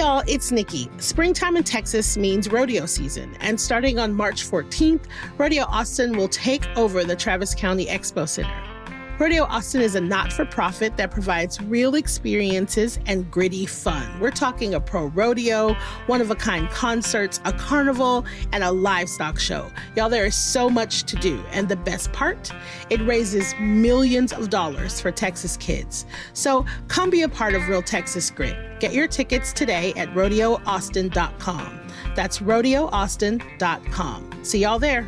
y'all, it's Nikki. Springtime in Texas means rodeo season, and starting on March 14th, Rodeo Austin will take over the Travis County Expo Center. Rodeo Austin is a not-for-profit that provides real experiences and gritty fun. We're talking a pro rodeo, one-of-a-kind concerts, a carnival, and a livestock show. Y'all, there is so much to do, and the best part? It raises millions of dollars for Texas kids. So come be a part of Real Texas Grit. Get your tickets today at rodeoaustin.com. That's rodeoaustin.com. See y'all there.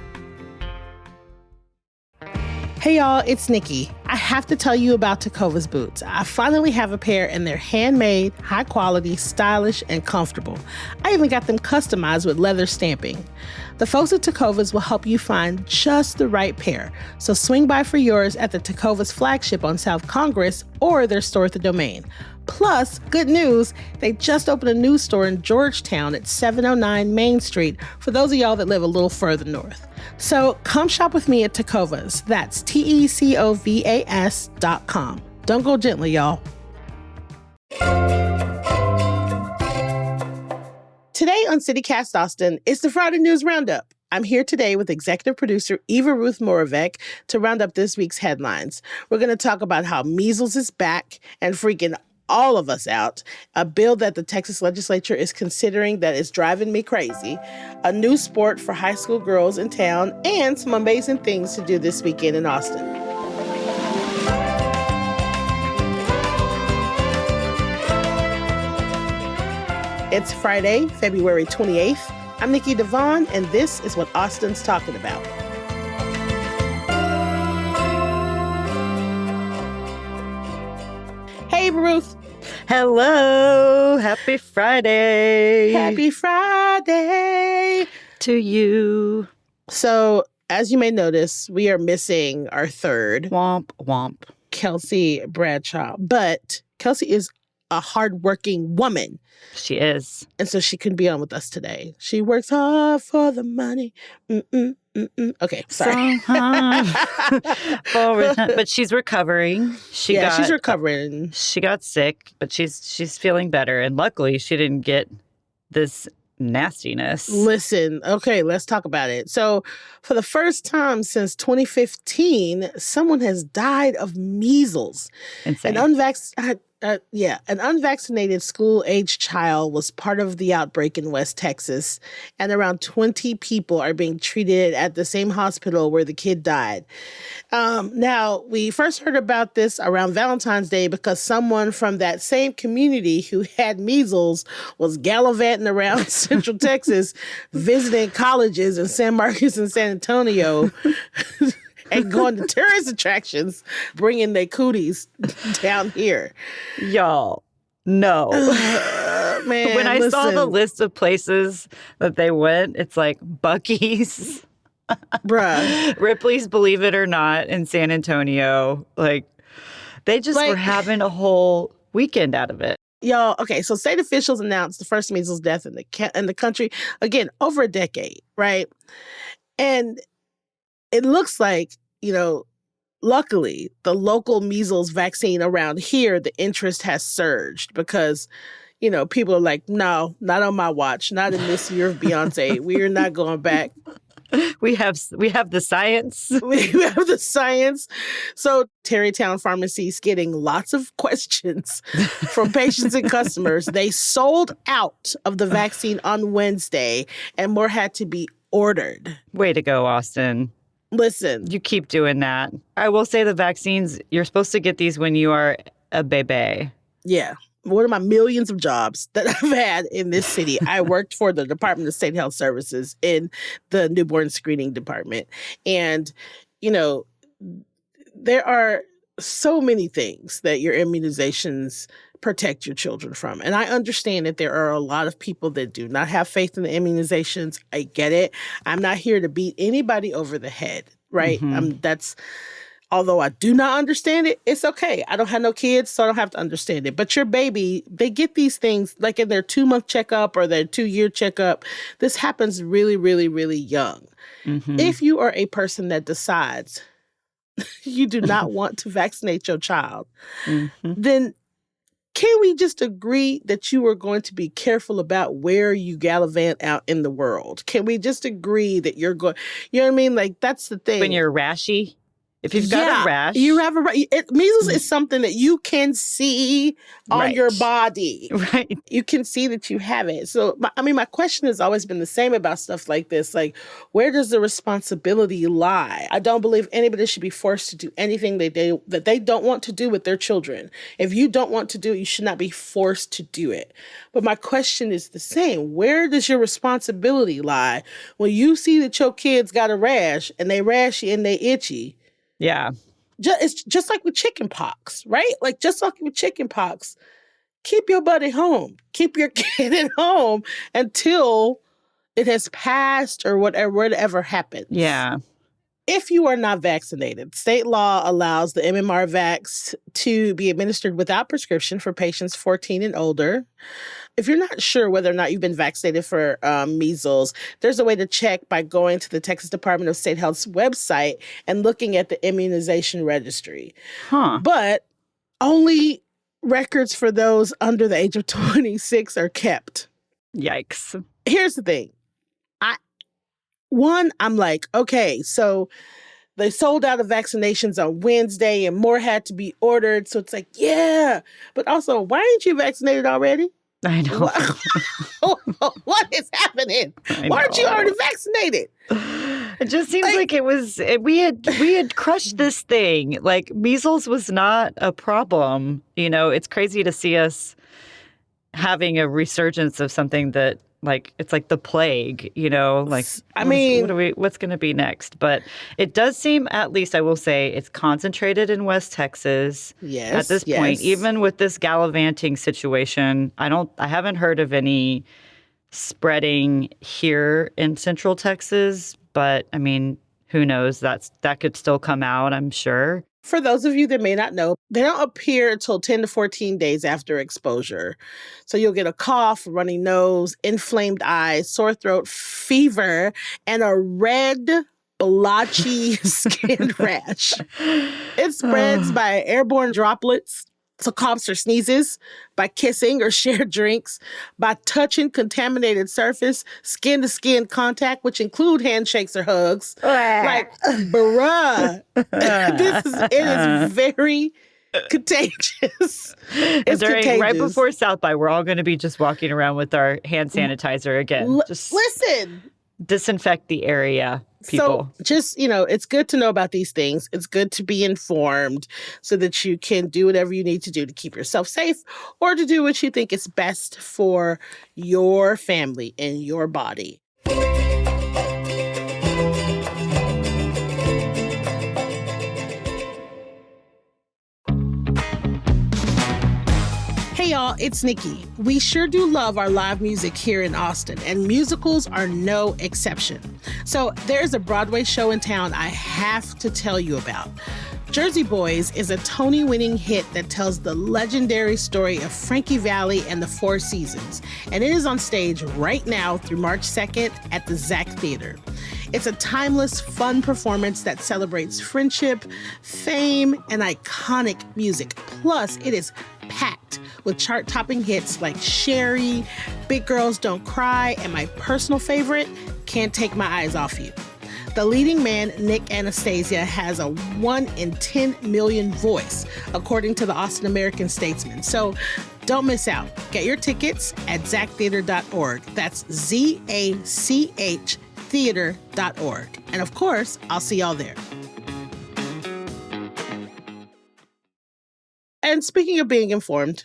Hey y'all, it's Nikki. I have to tell you about Tecovas boots. I finally have a pair and they're handmade, high quality, stylish, and comfortable. I even got them customized with leather stamping. The folks at Tecovas will help you find just the right pair. So swing by for yours at the Tecovas flagship on South Congress or their store at the Domain. Plus, good news, they just opened a new store in Georgetown at 709 Main Street for those of y'all that live a little further north. So come shop with me at Tecovas. That's TECOVAS.com. Don't go gently, y'all. Today on CityCast Austin, it's the Friday News Roundup. I'm here today with executive producer Eva Ruth Moravec to round up this week's headlines. We're going to talk about how measles is back and freaking all of us out, a bill that the Texas legislature is considering that is driving me crazy, a new sport for high school girls in town, and some amazing things to do this weekend in Austin. It's Friday, February 28th. I'm Nikki Devon, and this is what Austin's talking about. Hey, Ruth. Hello. Happy Friday. Happy Friday. To you. So, as you may notice, we are missing our third. Womp, womp. Kelsey Bradshaw. But Kelsey is a hardworking woman. She is. And so she couldn't be on with us today. She works hard for the money. Okay, sorry. But she's recovering. She's recovering. She got sick, but she's feeling better. And luckily, she didn't get this nastiness. Listen, okay, let's talk about it. So for the first time since 2015, someone has died of measles. Insane. An unvaccinated school-age child was part of the outbreak in West Texas, and around 20 people are being treated at the same hospital where the kid died. Now, we first heard about this around Valentine's Day because someone from that same community who had measles was gallivanting around Central Texas, visiting colleges in San Marcos and San Antonio, and going to tourist attractions, bringing their cooties down here. Y'all, no. Man, when I saw the list of places that they went, it's like Buc-ee's. Bruh. Ripley's Believe It or Not in San Antonio. Like, they just were having a whole weekend out of it. Y'all, okay, so state officials announced the first measles death in the country, again, over a decade, right? And it looks like, luckily, the local measles vaccine around here, the interest has surged because, people are like, no, not on my watch, not in this year of Beyonce. We're not going back. We have the science. We have the science. So Tarrytown Pharmacy is getting lots of questions from patients and customers. They sold out of the vaccine on Wednesday, and more had to be ordered. Way to go, Austin. Listen. You keep doing that. I will say the vaccines, you're supposed to get these when you are a baby. Yeah. One of my millions of jobs that I've had in this city, I worked for the Department of State Health Services in the newborn screening department. And, there are so many things that your immunizations protect your children from. And I understand that there are a lot of people that do not have faith in the immunizations. I get it. I'm not here to beat anybody over the head, right? Although I do not understand it, it's okay. I don't have no kids, so I don't have to understand it. But your baby, they get these things like in their 2-month checkup or their 2-year checkup. This happens really, really, really young. Mm-hmm. If you are a person that decides you do not want to vaccinate your child, then can we just agree that you are going to be careful about where you gallivant out in the world? Can we just agree that you're going, you know what I mean? Like, that's the thing. When you're rashy, if you've got a rash. You have measles is something that you can see on your body. Right. You can see that you have it. So, my question has always been the same about stuff like this. Like, where does the responsibility lie? I don't believe anybody should be forced to do anything that they don't want to do with their children. If you don't want to do it, you should not be forced to do it. But my question is the same. Where does your responsibility lie when you see that your kids got a rash and they rashy and they itchy? Yeah. It's just like with chicken pox, right? Like, just like with chicken pox, keep your buddy home. Keep your kid at home until it has passed or whatever happens. Yeah. If you are not vaccinated, state law allows the MMR vax to be administered without prescription for patients 14 and older. If you're not sure whether or not you've been vaccinated for measles, there's a way to check by going to the Texas Department of State Health's website and looking at the immunization registry. But only records for those under the age of 26 are kept. Yikes. Here's the thing. I'm like, okay, so they sold out of vaccinations on Wednesday and more had to be ordered. So it's like, yeah. But also, why aren't you vaccinated already? I know. What is happening? Why aren't you already vaccinated? It just seems like we had crushed this thing. Like, measles was not a problem. You know, it's crazy to see us having a resurgence of something that, like, it's like the plague, you know, like, what's going to be next? But it does seem, at least I will say, it's concentrated in West Texas. Yes. At this point, even with this gallivanting situation, I haven't heard of any spreading here in Central Texas, but I mean, who knows? That could still come out, I'm sure. For those of you that may not know, they don't appear until 10 to 14 days after exposure. So you'll get a cough, runny nose, inflamed eyes, sore throat, fever, and a red, blotchy skin rash. It spreads by airborne droplets, so coughs or sneezes, by kissing or shared drinks, by touching contaminated surface, skin-to-skin contact, which include handshakes or hugs. Like, bruh, it is very contagious. It's contagious. Right before South by, we're all going to be just walking around with our hand sanitizer again. Listen. Disinfect the area, people. So just, it's good to know about these things. It's good to be informed so that you can do whatever you need to do to keep yourself safe or to do what you think is best for your family and your body. Hey y'all, it's Nikki. We sure do love our live music here in Austin, and musicals are no exception. So there's a Broadway show in town I have to tell you about. Jersey Boys is a Tony-winning hit that tells the legendary story of Frankie Valli and the Four Seasons, and it is on stage right now through March 2nd at the Zach Theater. It's a timeless, fun performance that celebrates friendship, fame, and iconic music. Plus, it is packed with chart-topping hits like Sherry, Big Girls Don't Cry, and my personal favorite, Can't Take My Eyes Off You. The leading man, Nick Anastasia, has a 1 in 10 million voice, according to the Austin American-Statesman. So don't miss out. Get your tickets at zachtheater.org. That's ZACH theater.org. And of course, I'll see y'all there. And speaking of being informed,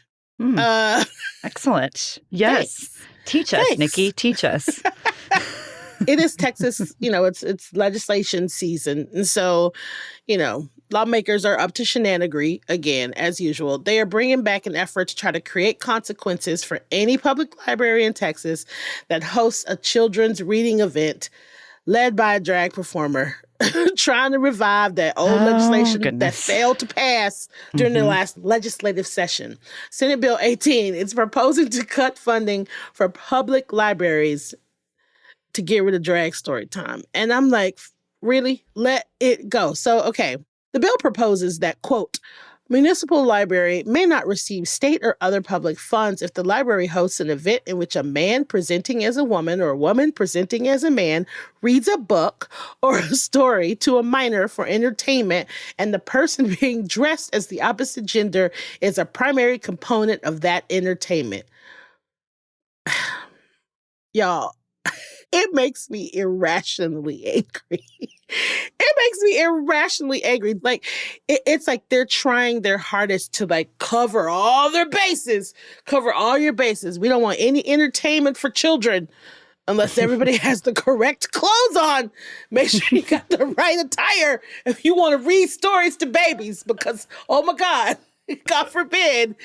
excellent. Yes. Thanks. Teach us, Nikki. Teach us. It is Texas, it's legislation season. And so, lawmakers are up to shenanigery again, as usual. They are bringing back an effort to try to create consequences for any public library in Texas that hosts a children's reading event led by a drag performer, trying to revive that old legislation that failed to pass during the last legislative session. Senate Bill 18 is proposing to cut funding for public libraries to get rid of drag story time. And I'm like, really? Let it go. So, okay. The bill proposes that, quote, Municipal library may not receive state or other public funds if the library hosts an event in which a man presenting as a woman or a woman presenting as a man reads a book or a story to a minor for entertainment, and the person being dressed as the opposite gender is a primary component of that entertainment. Y'all, it makes me irrationally angry. It makes me irrationally angry. Like, it's like they're trying their hardest to like cover all their bases, cover all your bases. We don't want any entertainment for children unless everybody has the correct clothes on. Make sure you got the right attire if you want to read stories to babies, because, oh my God, God forbid,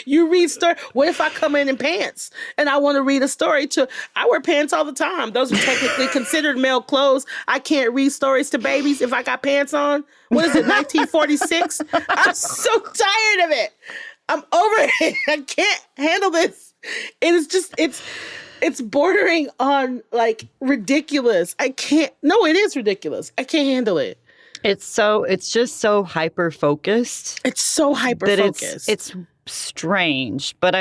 you read story. What if I come in pants and I want to read a story to? I wear pants all the time. Those are technically considered male clothes. I can't read stories to babies if I got pants on. What is it, 1946? I'm so tired of it. I'm over it. I can't handle this. It is just, it's bordering on like ridiculous. I can't. No, it is ridiculous. I can't handle it. It's just so hyper focused. It's so hyper focused. It's strange, but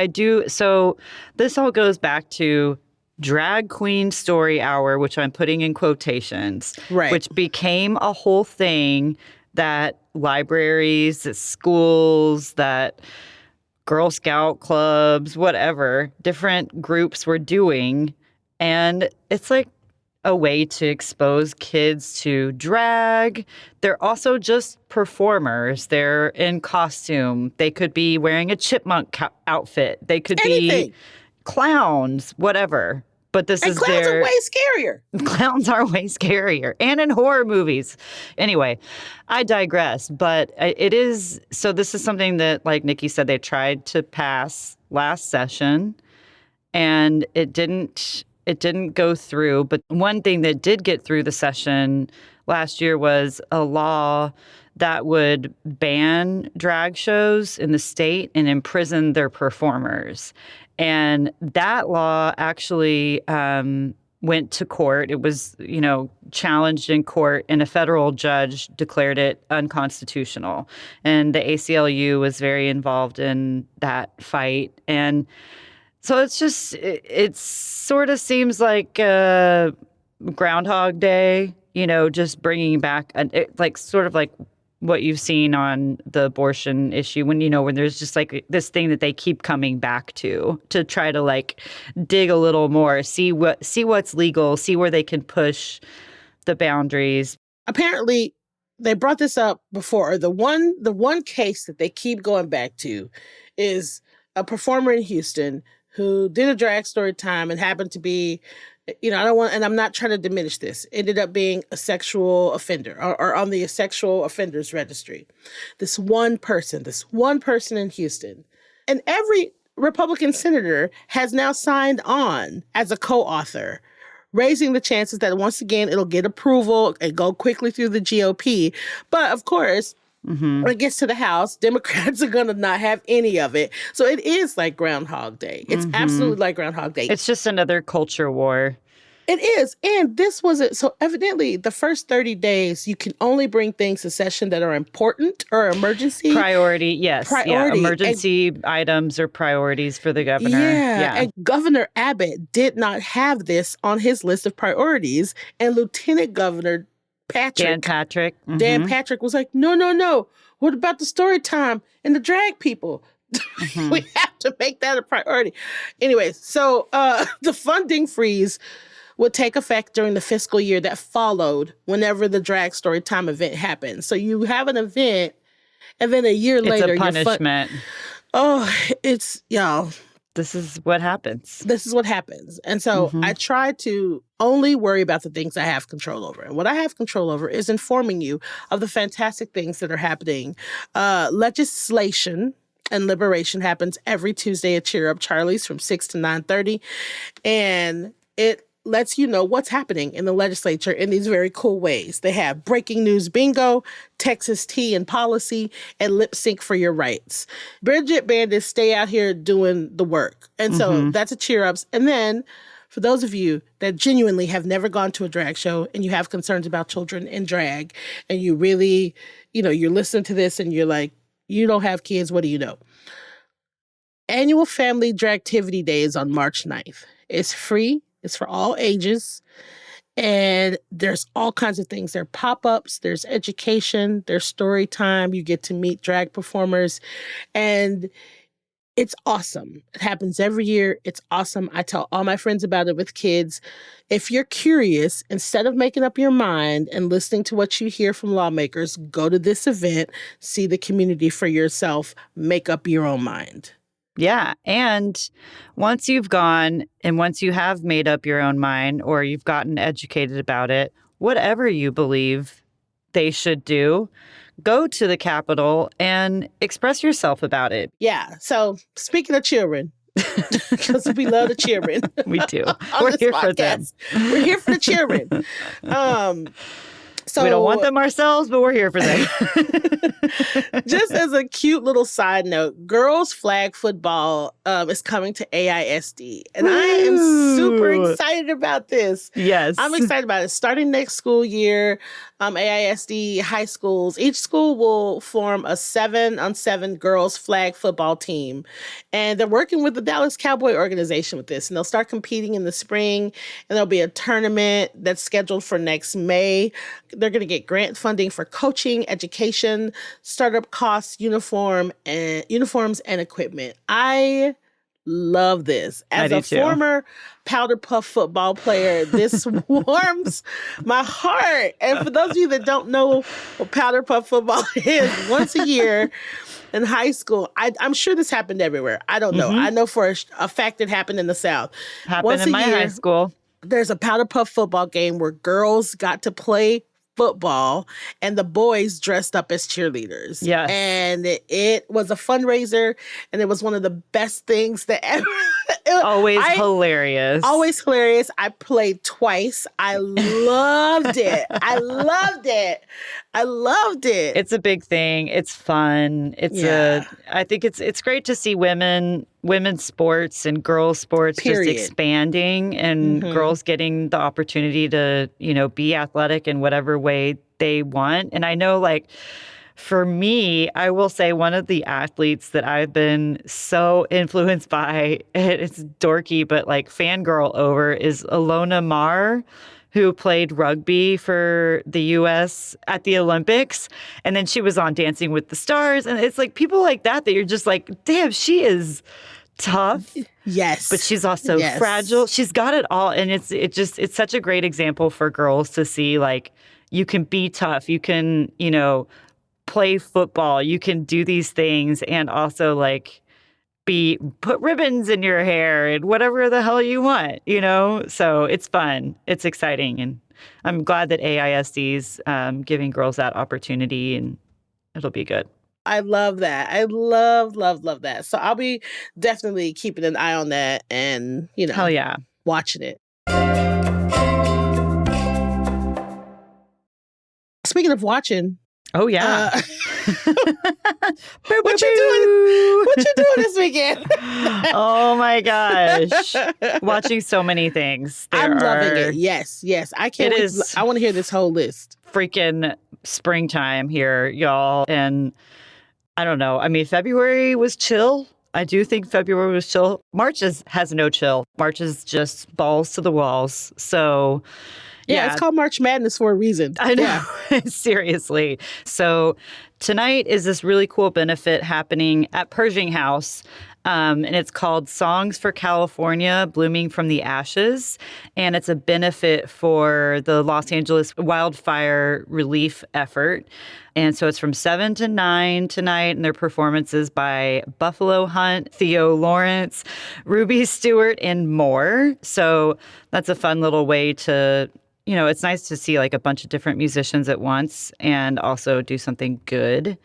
so this all goes back to drag queen story hour, which I'm putting in quotations, right, which became a whole thing that libraries, that schools, that Girl Scout clubs, whatever, different groups were doing. And it's like a way to expose kids to drag. They're also just performers. They're in costume. They could be wearing a chipmunk outfit. They could be clowns, whatever. But this is clowns are way scarier. Clowns are way scarier. And in horror movies. Anyway, I digress. But it is, so this is something that, like Nikki said, they tried to pass last session. And it didn't go through. But one thing that did get through the session last year was a law that would ban drag shows in the state and imprison their performers. And that law actually went to court. It was, challenged in court, and a federal judge declared it unconstitutional. And the ACLU was very involved in that fight. And so it sort of seems like Groundhog Day, just bringing back sort of like what you've seen on the abortion issue when there's just like this thing that they keep coming back to try to like dig a little more, see what's legal, see where they can push the boundaries. Apparently, they brought this up before. The one case that they keep going back to is a performer in Houston who did a drag story time and happened to be, and I'm not trying to diminish this, ended up being a sexual offender or on the sexual offenders registry. This one person in Houston. And every Republican senator has now signed on as a co-author, raising the chances that once again, it'll get approval and go quickly through the GOP. But of course, when it gets to the House, Democrats are going to not have any of it. So it is like Groundhog Day. It's absolutely like Groundhog Day. It's just another culture war. It is. And this was it. So evidently, the first 30 days, you can only bring things to session that are important or emergency. Priority, yes. Yeah, emergency items or priorities for the governor. Yeah. And Governor Abbott did not have this on his list of priorities. And Lieutenant Governor Dan Patrick was like, no. What about the story time and the drag people? We have to make that a priority. Anyways, so the funding freeze would take effect during the fiscal year that followed whenever the drag story time event happened. So you have an event, and then a year later, it's a punishment. Y'all. This is what happens. And so I try to only worry about the things I have control over. And what I have control over is informing you of the fantastic things that are happening. Legislation and liberation happens every Tuesday at Cheer Up Charlie's from 6 to 9:30. And it lets you know what's happening in the legislature in these very cool ways. They have breaking news bingo, Texas tea and policy, and lip sync for your rights. Bridget Bandits stay out here doing the work. And so that's a Cheer Ups. And then for those of you that genuinely have never gone to a drag show and you have concerns about children in drag, and you really, you're listening to this and you're like, You don't have kids. What do you know? Annual Family Dragtivity Day is on March 9th. It's free. It's for all ages. And there's all kinds of things. There are pop-ups, there's education, there's story time. You get to meet drag performers. And it's awesome. It happens every year. It's awesome. I tell all my friends about it with kids. If you're curious, instead of making up your mind and listening to what you hear from lawmakers, go to this event, see the community for yourself, make up your own mind. Yeah. And once you've gone and once you have made up your own mind or you've gotten educated about it, whatever you believe they should do, go to the Capitol and express yourself about it. Yeah. So speaking of children, because we love the children. We do. We're here for them. We're here for the children. So we don't want them ourselves, but we're here for them. Just as a cute little side note, girls flag football is coming to AISD. And I am super excited about this. Yes. I'm excited about it. Starting next school year, AISD high schools, each school will form a 7-on-7 girls flag football team. And they're working with the Dallas Cowboy organization with this. And they'll start competing in the spring. And there'll be a tournament that's scheduled for next May. They're going to get grant funding for coaching, education, startup costs, uniforms, and equipment. I love this. As a former Powder Puff football player, this warms my heart. And for those of you that don't know what Powder Puff football is, once a year in high school, I'm sure this happened everywhere. I don't know. I know for a fact it happened in the South. Happened in my high school. There's a Powder Puff football game where girls got to play football and the boys dressed up as cheerleaders. Yes. And it was a fundraiser and it was one of the best things that ever. Hilarious. Always hilarious. I played twice. I loved it. I loved it. It's a big thing. It's fun. I think it's great to see women's sports and girls sports just expanding and girls getting the opportunity to, be athletic in whatever way they want. And I know, for me, I will say one of the athletes that I've been so influenced by, it's dorky, but fangirl over, is Ilona Maher, who played rugby for the U.S. at the Olympics. And then she was on Dancing with the Stars. And it's people like that you're just damn, she is tough. Yes. But she's also fragile. She's got it all. And it's such a great example for girls to see, you can be tough. You can, play football. You can do these things and also put ribbons in your hair and whatever the hell you want, So it's fun. It's exciting. And I'm glad that AISD's giving girls that opportunity, and it'll be good. I love that. I love that. So I'll be definitely keeping an eye on that and, hell yeah, watching it. Speaking of watching. Oh, yeah. What you doing this weekend? Oh, my gosh. Watching so many things. I'm loving it. Yes. I can't wait. I want to hear this whole list. Freaking springtime here, y'all. And I don't know. I mean, February was chill. I do think February was chill. March has no chill. March is just balls to the walls. So... Yeah, it's called March Madness for a reason. I know. Yeah. Seriously. So tonight is this really cool benefit happening at Pershing House. And it's called Songs for California, Blooming from the Ashes. And it's a benefit for the Los Angeles wildfire relief effort. And so it's from 7 to 9 tonight, and their performances by Buffalo Hunt, Theo Lawrence, Ruby Stewart, and more. So that's a fun little way to... it's nice to see a bunch of different musicians at once and also do something good.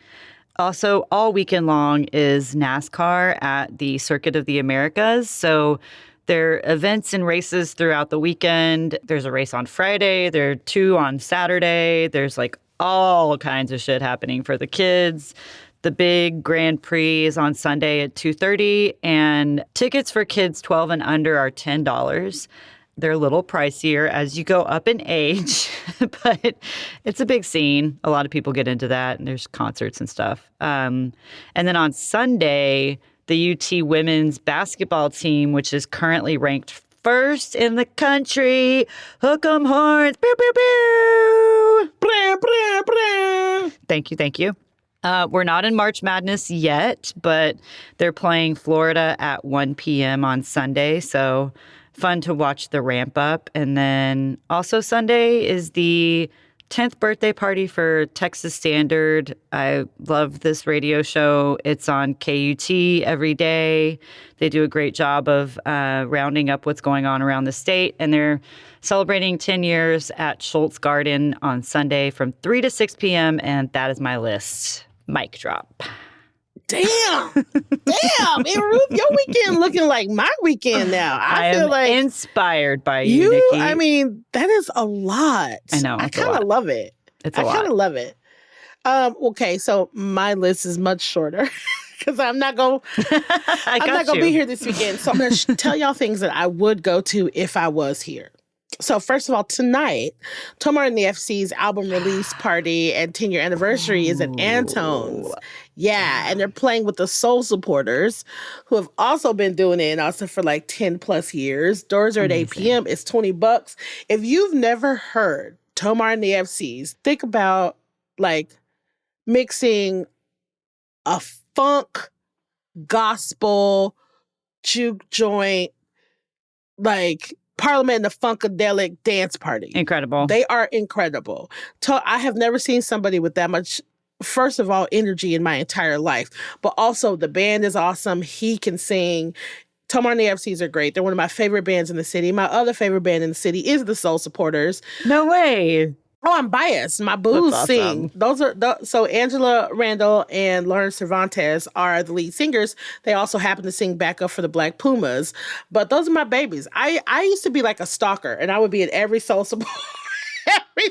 Also, all weekend long is NASCAR at the Circuit of the Americas. So there are events and races throughout the weekend. There's a race on Friday. There are 2 on Saturday. There's all kinds of shit happening for the kids. The big Grand Prix is on Sunday at 2:30, and tickets for kids 12 and under are $10. They're a little pricier as you go up in age. but it's a big scene. A lot of people get into that, and there's concerts and stuff. And then on Sunday, the UT women's basketball team, which is currently ranked first in the country, hook 'em horns, pew, pew, pew. Blah, blah, blah. Thank you. We're not in March Madness yet, but they're playing Florida at 1 p.m. on Sunday, so fun to watch the ramp up. And then also Sunday is the 10th birthday party for Texas Standard. I love this radio show. It's on KUT every day. They do a great job of rounding up what's going on around the state, and they're celebrating 10 years at Schultz Garden on Sunday from 3 to 6 p.m., and that is my list. Mic drop. Damn. Ruth, your weekend looking like my weekend now. I feel am like inspired by you, Nikki. I mean, that is a lot. I know. I kind of love it. It's a lot. I kind of love it. Okay, so my list is much shorter because I'm not going to be here this weekend. So I'm going to tell y'all things that I would go to if I was here. So first of all, tonight, Tomar and the FC's album release party and 10-year anniversary is at Antone's. Yeah, and they're playing with the Soul Supporters, who have also been doing it in Austin for like 10 plus years. Doors are at 8 p.m. It's $20. If you've never heard Tomar and the FC's, think about like mixing a funk, gospel, juke joint, like Parliament and the Funkadelic dance party. Incredible. They are incredible. I have never seen somebody with that much, first of all, energy in my entire life. But also the band is awesome. He can sing. Tomar and the FCs are great. They're one of my favorite bands in the city. My other favorite band in the city is the Soul Supporters. No way. Oh, I'm biased. My boos sing. Those are so Angela Randall and Lauren Cervantes are the lead singers. They also happen to sing backup for the Black Pumas. But those are my babies. I used to be like a stalker, and I would be at every Soul Supporters gig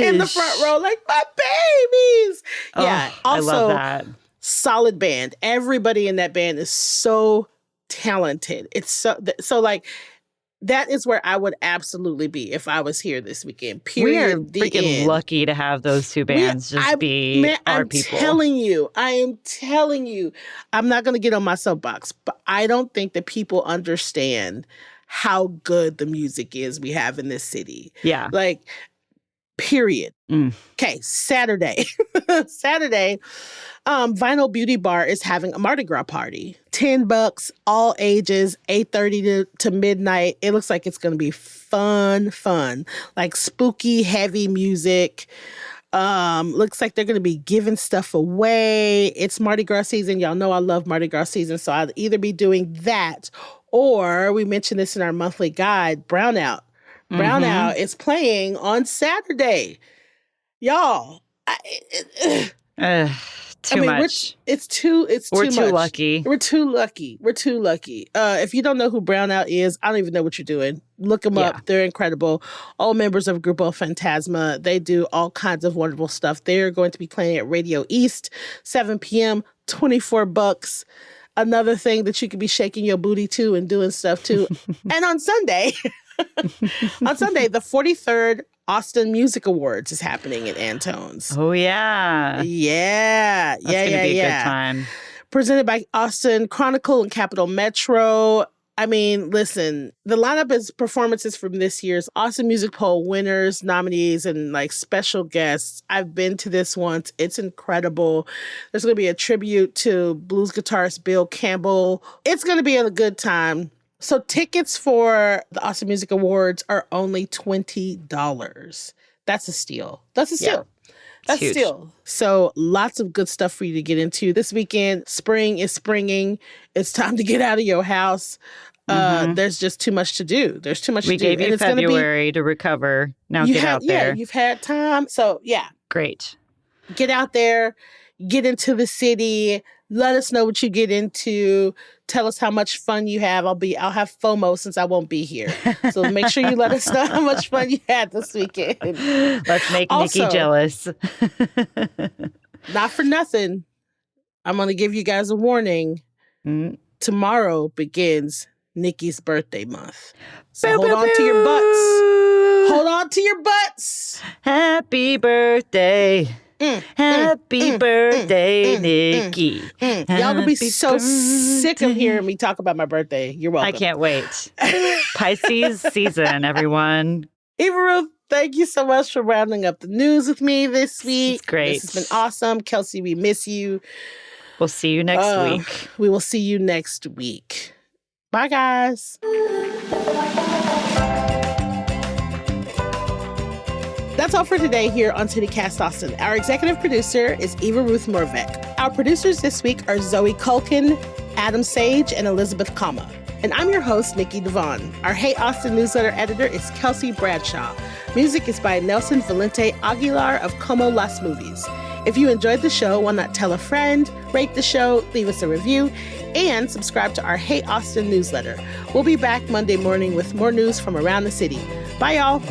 in the front row, like my babies. Yeah. Also, I love that. Solid band. Everybody in that band is so talented. It's so like. That is where I would absolutely be if I was here this weekend. Period. We are freaking lucky to have those two bands our people. I'm telling you. I'm not going to get on my soapbox, but I don't think that people understand how good the music is we have in this city. Yeah. Like, period. Okay, Saturday. Vinyl Beauty Bar is having a Mardi Gras party. $10, all ages, 8:30 to midnight. It looks like it's going to be fun. Like spooky, heavy music. Looks like they're going to be giving stuff away. It's Mardi Gras season. Y'all know I love Mardi Gras season, so I'll either be doing that or we mentioned this in our monthly guide, Brownout. Brownout is playing on Saturday. Y'all, too much. It's too much. We're too lucky. We're too lucky. If you don't know who Brownout is, I don't even know what you're doing. Look them up. They're incredible. All members of Grupo Fantasma. They do all kinds of wonderful stuff. They're going to be playing at Radio East, 7 p.m., $24. Another thing that you could be shaking your booty to and doing stuff to. And on Sunday, the 43rd Austin Music Awards is happening at Antone's. Oh, yeah. Yeah. That's going to be a good time. Presented by Austin Chronicle and Capital Metro. I mean, listen, the lineup is performances from this year's Austin Music Poll winners, nominees, and like special guests. I've been to this once. It's incredible. There's going to be a tribute to blues guitarist Bill Campbell. It's going to be a good time. So tickets for the Austin Music Awards are only $20. That's a steal. That's a steal. So lots of good stuff for you to get into this weekend. Spring is springing. It's time to get out of your house. There's just too much to do. We gave you February to recover. Now get out there. Yeah, you've had time. So yeah. Great. Get out there. Get into the city. Let us know what you get into. Tell us how much fun you have. I'll have FOMO since I won't be here. So make sure you let us know how much fun you had this weekend. Let's make Nikki jealous. Not for nothing. I'm going to give you guys a warning. Tomorrow begins Nikki's birthday month. So hold on to your butts. Hold on to your butts. Happy birthday. Happy birthday, Nikki. Y'all gonna be so sick of hearing me talk about my birthday. You're welcome. I can't wait. Pisces season, everyone. Eva Ruth, thank you so much for rounding up the news with me this week. It's great. This has been awesome. Kelsey, we miss you. We'll see you next week. We will see you next week. Bye, guys. That's all for today here on CityCast Austin. Our executive producer is Eva Ruth Morvek. Our producers this week are Zoe Culkin, Adam Sage, and Elizabeth Kama. And I'm your host, Nikki Devon. Our Hey Austin newsletter editor is Kelsey Bradshaw. Music is by Nelson Valente Aguilar of Como Las Movies. If you enjoyed the show, why not tell a friend, rate the show, leave us a review, and subscribe to our Hey Austin newsletter. We'll be back Monday morning with more news from around the city. Bye, y'all.